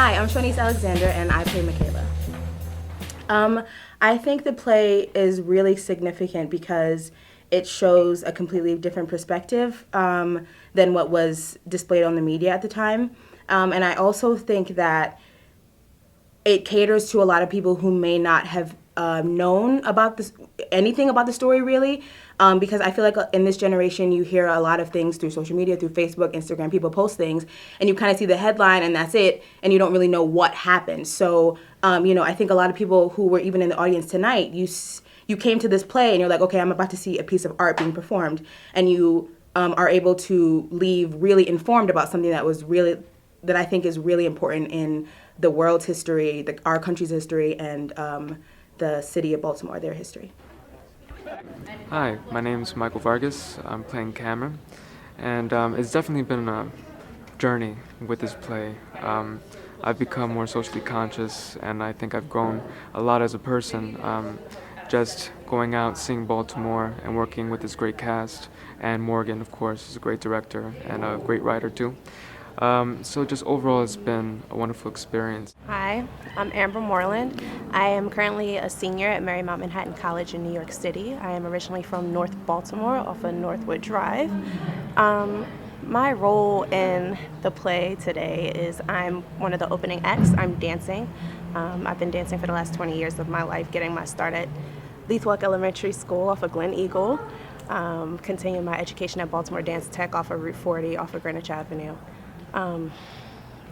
Hi, I'm Shanice Alexander, and I play Michaela. I think the play is really significant because it shows a completely different perspective than what was displayed on the media at the time. And I also think that it caters to a lot of people who may not have known about this, anything about the story really, because I feel like in this generation you hear a lot of things through social media, through Facebook, Instagram, people post things, and you kind of see the headline and that's it, and you don't really know what happened. So, I think a lot of people who were even in the audience tonight, you came to this play and you're like, okay, I'm about to see a piece of art being performed, and you are able to leave really informed about something that I think is really important in the world's history, our country's history, and the city of Baltimore, their history. Hi, my name is Michael Vargas. I'm playing Cameron, and it's definitely been a journey with this play. I've become more socially conscious, and I think I've grown a lot as a person. Just going out, seeing Baltimore, and working with this great cast, and Morgan, of course, is a great director and a great writer too. So just overall, it's been a wonderful experience. Hi, I'm Amber Moreland. I am currently a senior at Marymount Manhattan College in New York City. I am originally from North Baltimore off of Northwood Drive. My role in the play today is I'm one of the opening acts. I'm dancing. I've been dancing for the last 20 years of my life, getting my start at Leithwalk Elementary School off of Glen Eagle, continuing my education at Baltimore Dance Tech off of Route 40 off of Greenwich Avenue.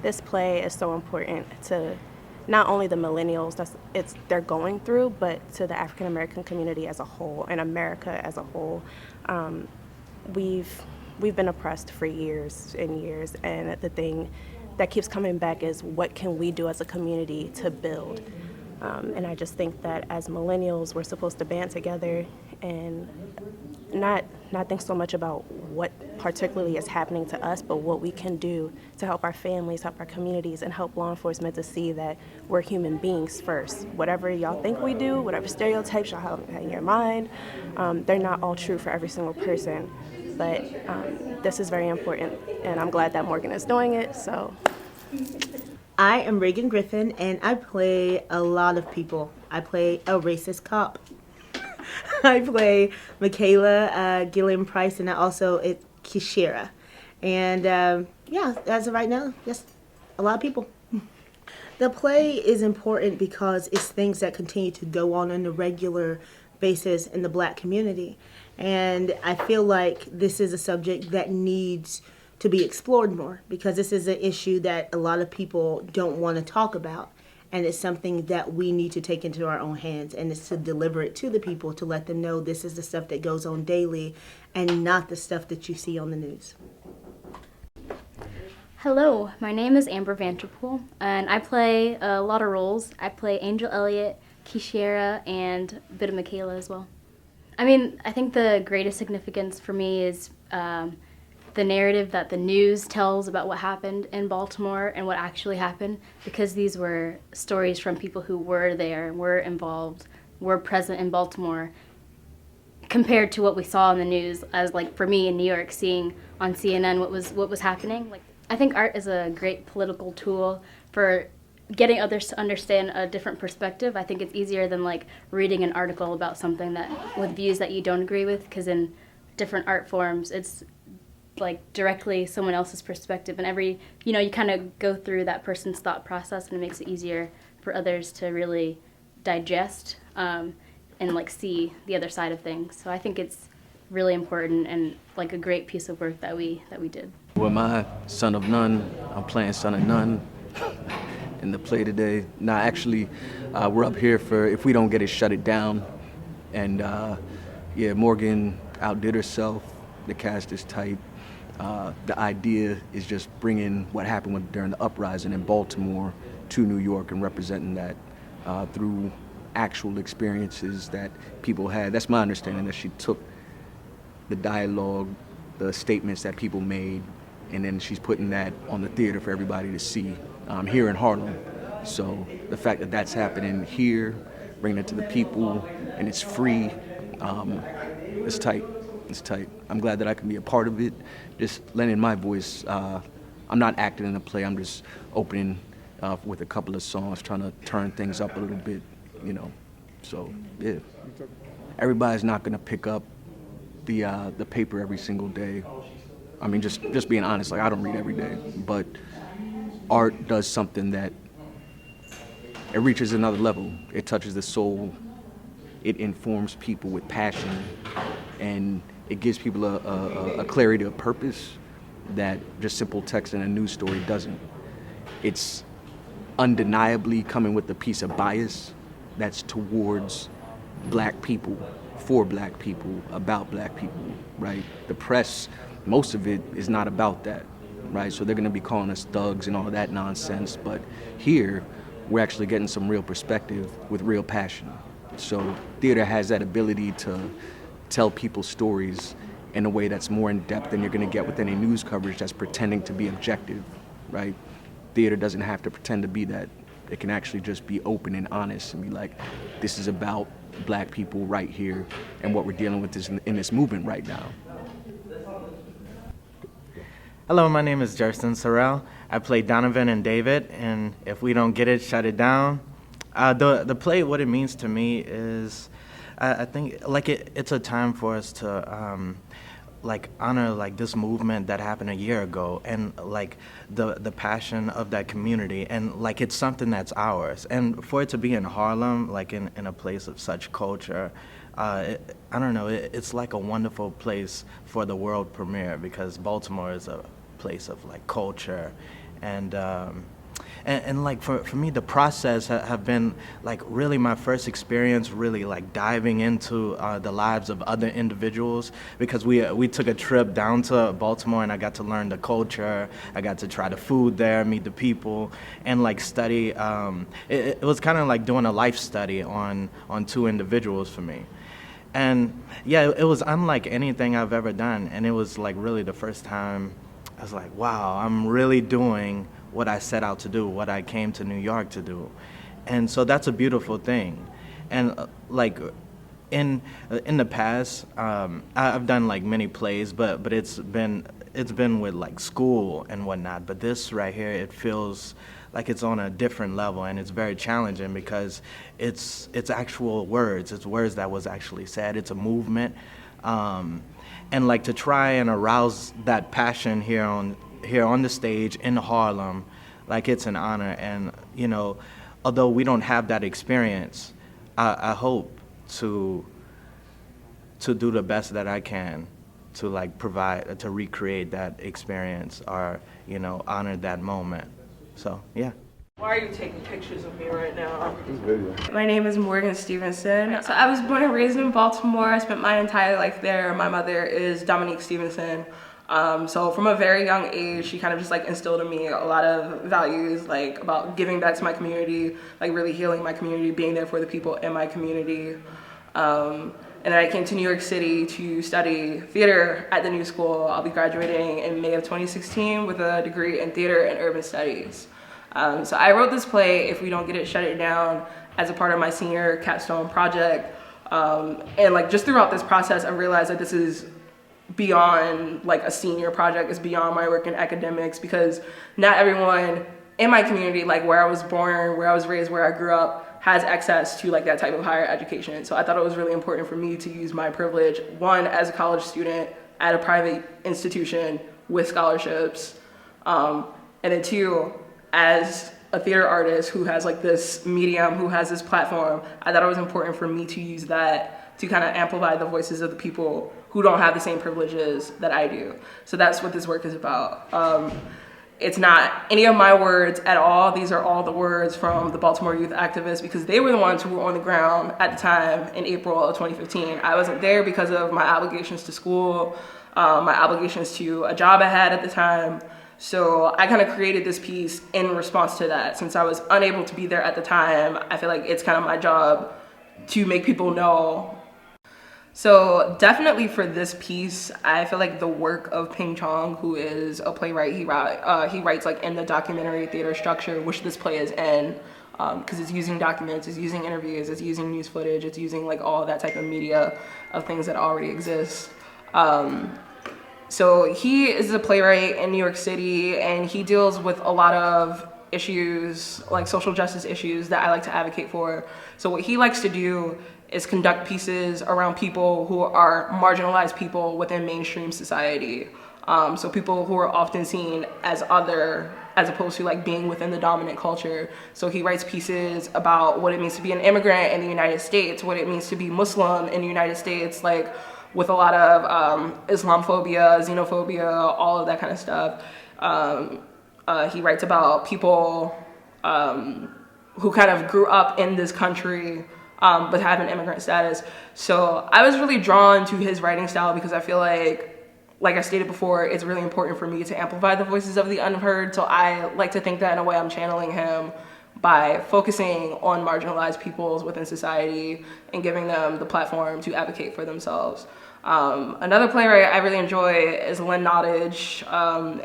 This play is so important to not only the millennials they're going through, but to the African American community as a whole and America as a whole. We've been oppressed for years and years, and the thing that keeps coming back is what can we do as a community to build? And I just think that as millennials, we're supposed to band together and not think so much about what particularly is happening to us, but what we can do to help our families, help our communities, and help law enforcement to see that we're human beings first. Whatever y'all think we do, whatever stereotypes y'all have in your mind, they're not all true for every single person. But this is very important, and I'm glad that Morgan is doing it. So, I am REAGAN GRIFFIN, and I play a lot of people. I play a racist cop. I play Michaela Gilliam Price, and I also it's Kishira. And as of right now, yes, a lot of people. The play is important because it's things that continue to go on a regular basis in the Black community. And I feel like this is a subject that needs to be explored more, because this is an issue that a lot of people don't want to talk about. And it's something that we need to take into our own hands, and it's to deliver it to the people, to let them know this is the stuff that goes on daily and not the stuff that you see on the news. Hello, my name is Amber Vanterpool, and I play a lot of roles. I play Angel Elliott, Kishira, and a bit of Michaela as well. I think the greatest significance for me is the narrative that the news tells about what happened in Baltimore and what actually happened, because these were stories from people who were there, were involved, were present in Baltimore, compared to what we saw in the news as, like, for me in New York, seeing on CNN what was happening. Like, I think art is a great political tool for getting others to understand a different perspective. I think it's easier than like reading an article about something with views that you don't agree with, because in different art forms it's like directly someone else's perspective, and you kind of go through that person's thought process, and it makes it easier for others to really digest and like see the other side of things. So I think it's really important and like a great piece of work that we did. Well, am I son of none? I'm playing son of none in the play today. Nah, actually, we're up here for If We Don't Get It, Shut It Down. And Morgan outdid herself. The cast is tight. The idea is just bringing what happened during the uprising in Baltimore to New York and representing that through actual experiences that people had. That's my understanding, that she took the dialogue, the statements that people made, and then she's putting that on the theater for everybody to see here in Harlem. So the fact that that's happening here, bringing it to the people, and it's free, it's tight. It's tight. I'm glad that I can be a part of it, just lending my voice. I'm not acting in the play, I'm just opening with a couple of songs, trying to turn things up a little bit, you know. So yeah, everybody's not gonna pick up the paper every single day. I mean, just being honest, like I don't read every day, but art does something that it reaches another level. It touches the soul. It informs people with passion, and it gives people a clarity of purpose that just simple text in a news story doesn't. It's undeniably coming with a piece of bias that's towards black people, for black people, about black people, right? The press, most of it is not about that, right? So they're gonna be calling us thugs and all of that nonsense, but here, we're actually getting some real perspective with real passion. So theater has that ability to tell people stories in a way that's more in depth than you're gonna get with any news coverage that's pretending to be objective, right? Theater doesn't have to pretend to be that. It can actually just be open and honest and be like, this is about black people right here and what we're dealing with in this movement right now. Hello, my name is Jerson Sorrell. I play Donovan and David, and If We Don't Get It, Shut It Down. The play, what it means to me is, I think like it's a time for us to like honor like this movement that happened a year ago, and like the passion of that community, and like it's something that's ours. And for it to be in Harlem, like in a place of such culture, I don't know, it's like a wonderful place for the world premiere, because Baltimore is a place of like culture, and like for me, the process have been like really my first experience really like diving into the lives of other individuals, because we took a trip down to Baltimore, and I got to learn the culture, I got to try the food there, meet the people, and like study. It was kind of like doing a life study on two individuals for me. And yeah, it was unlike anything I've ever done, and it was like really the first time I was like, wow, I'm really doing what I set out to do, what I came to New York to do. And so that's a beautiful thing. And like in the past, I've done like many plays, but it's been with like school and whatnot. But this right here, it feels like it's on a different level, and it's very challenging because it's actual words. It's words that was actually said. It's a movement. And like to try and arouse that passion here on the stage in Harlem, like it's an honor. And you know, although we don't have that experience, I hope to do the best that I can to like provide, to recreate that experience, or you know, honor that moment. So yeah. Why are you taking pictures of me right now? My name is Morgan Stevenson. So I was born and raised in Baltimore. I spent my entire life there. My mother is Dominique Stevenson. So from a very young age, she kind of just like instilled in me a lot of values, like about giving back to my community, like really healing my community, being there for the people in my community. And then I came to New York City to study theater at the New School. I'll be graduating in May of 2016 with a degree in theater and urban studies. So I wrote this play, If We Don't Get It, Shut It Down, as a part of my senior capstone project. And like just throughout this process, I realized that this is beyond like a senior project. It's beyond my work in academics, because not everyone in my community, like where I was born, where I was raised, where I grew up, has access to like that type of higher education. So I thought it was really important for me to use my privilege, one, as a college student at a private institution with scholarships, and then two, as a theater artist who has like this medium, who has this platform. I thought it was important for me to use that to kind of amplify the voices of the people who don't have the same privileges that I do. So that's what this work is about. It's not any of my words at all. These are all the words from the Baltimore youth activists, because they were the ones who were on the ground at the time in April of 2015. I wasn't there because of my obligations to school, my obligations to a job I had at the time. So I kind of created this piece in response to that. Since I was unable to be there at the time, I feel like it's kind of my job to make people know. So definitely for this piece, I feel like the work of Ping Chong, who is a playwright, he writes like in the documentary theater structure, which this play is in, because it's using documents, it's using interviews, it's using news footage, it's using like all that type of media of things that already exist. So he is a playwright in New York City, and he deals with a lot of issues, like social justice issues that I like to advocate for. So what he likes to do is conduct pieces around people who are marginalized people within mainstream society. So people who are often seen as other, as opposed to like being within the dominant culture. So he writes pieces about what it means to be an immigrant in the United States, what it means to be Muslim in the United States, like with a lot of Islamophobia, xenophobia, all of that kind of stuff. He writes about people who kind of grew up in this country but have an immigrant status. So I was really drawn to his writing style because I feel like I stated before, it's really important for me to amplify the voices of the unheard. So I like to think that in a way I'm channeling him by focusing on marginalized peoples within society and giving them the platform to advocate for themselves. Another playwright I really enjoy is Lynn Nottage,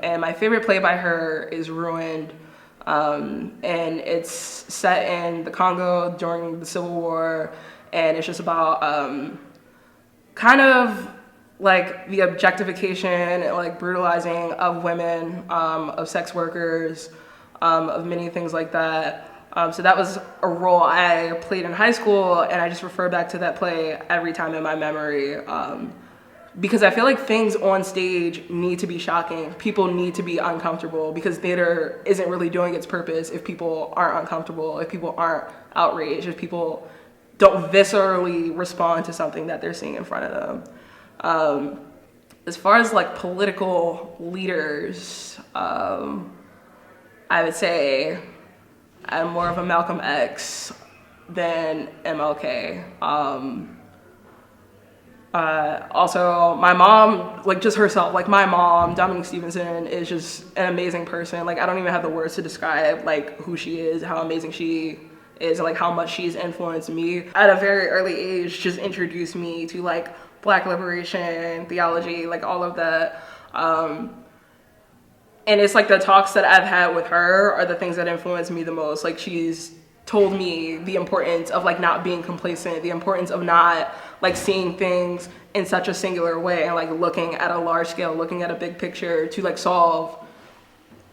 and my favorite play by her is Ruined, and it's set in the Congo during the Civil War, and it's just about kind of like the objectification and like brutalizing of women, of sex workers, of many things like that. So that was a role I played in high school, and I just refer back to that play every time in my memory, because I feel like things on stage need to be shocking. People need to be uncomfortable because theater isn't really doing its purpose if people aren't uncomfortable, if people aren't outraged, if people don't viscerally respond to something that they're seeing in front of them. As far as like political leaders, I would say I'm more of a Malcolm X than MLK. Also, my mom, like just herself, like my mom, Morgan Stevenson, is just an amazing person. Like I don't even have the words to describe like who she is, how amazing she is, and like how much she's influenced me. At a very early age, just introduced me to like Black liberation, theology, like all of that. And it's like the talks that I've had with her are the things that influence me the most. Like she's told me the importance of like not being complacent, the importance of not like seeing things in such a singular way and like looking at a large scale, looking at a big picture to like solve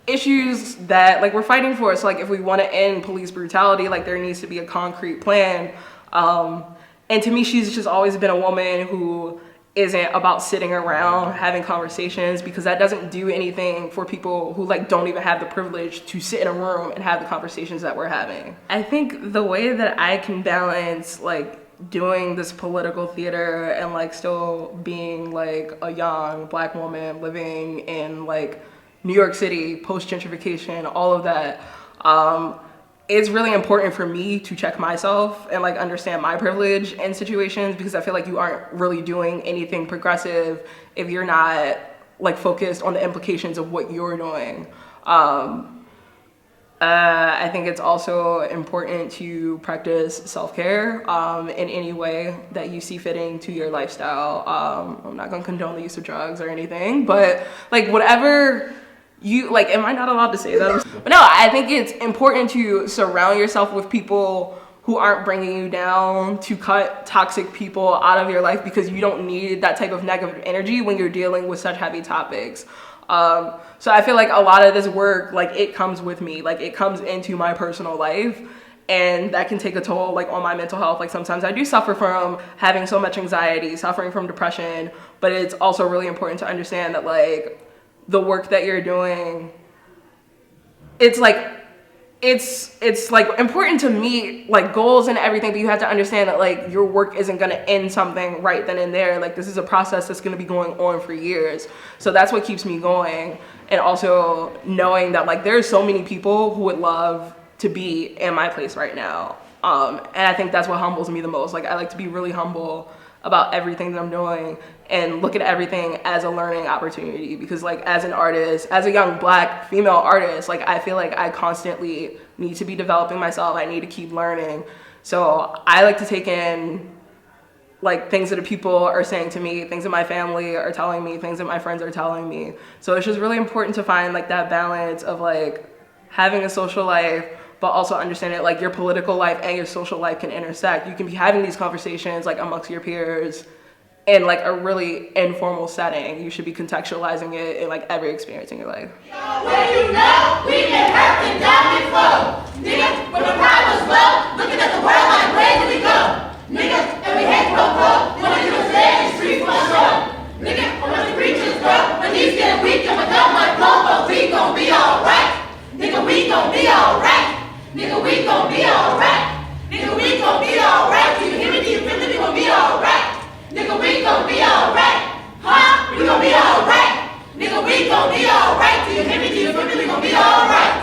issues that like we're fighting for. So like if we want to end police brutality, like there needs to be a concrete plan. And to me, she's just always been a woman who isn't about sitting around having conversations, because that doesn't do anything for people who like don't even have the privilege to sit in a room and have the conversations that we're having. I think the way that I can balance like doing this political theater and like still being like a young Black woman living in like New York City, post-gentrification, all of that, it's really important for me to check myself and like understand my privilege in situations, because I feel like you aren't really doing anything progressive if you're not like focused on the implications of what you're doing. I think it's also important to practice self-care in any way that you see fitting to your lifestyle. I'm not gonna condone the use of drugs or anything, but like whatever you like, am I not allowed to say that? But no, I think it's important to surround yourself with people who aren't bringing you down, to cut toxic people out of your life, because you don't need that type of negative energy when you're dealing with such heavy topics. So I feel like a lot of this work, like it comes with me, like it comes into my personal life, and that can take a toll like on my mental health. Like sometimes I do suffer from having so much anxiety, suffering from depression, but it's also really important to understand that like the work that you're doing, it's like important to meet like goals and everything, but you have to understand that like your work isn't going to end something right then and there. Like this is a process that's going to be going on for years. So that's what keeps me going. And also knowing that like there's so many people who would love to be in my place right now. And I think that's what humbles me the most. Like I like to be really humble about everything that I'm doing and look at everything as a learning opportunity, because like as an artist, as a young Black female artist, like I feel like I constantly need to be developing myself. I need to keep learning. So I like to take in like things that people are saying to me, things that my family are telling me, things that my friends are telling me. So it's just really important to find like that balance of like having a social life, but also understand that like your political life and your social life can intersect. You can be having these conversations like amongst your peers in like a really informal setting. You should be contextualizing it in like every experience in your life. When you know we can hurt and die gon' be alright. Nigga, we gon' be alright. Nigga, we gon' be alright. Do you hear me? Do you feel me? We gon' be alright. Nigga, we gon' be alright. Huh? We gon' be alright. Nigga, we gon' be alright. Do you hear me? Do you feel me? We gon' be alright.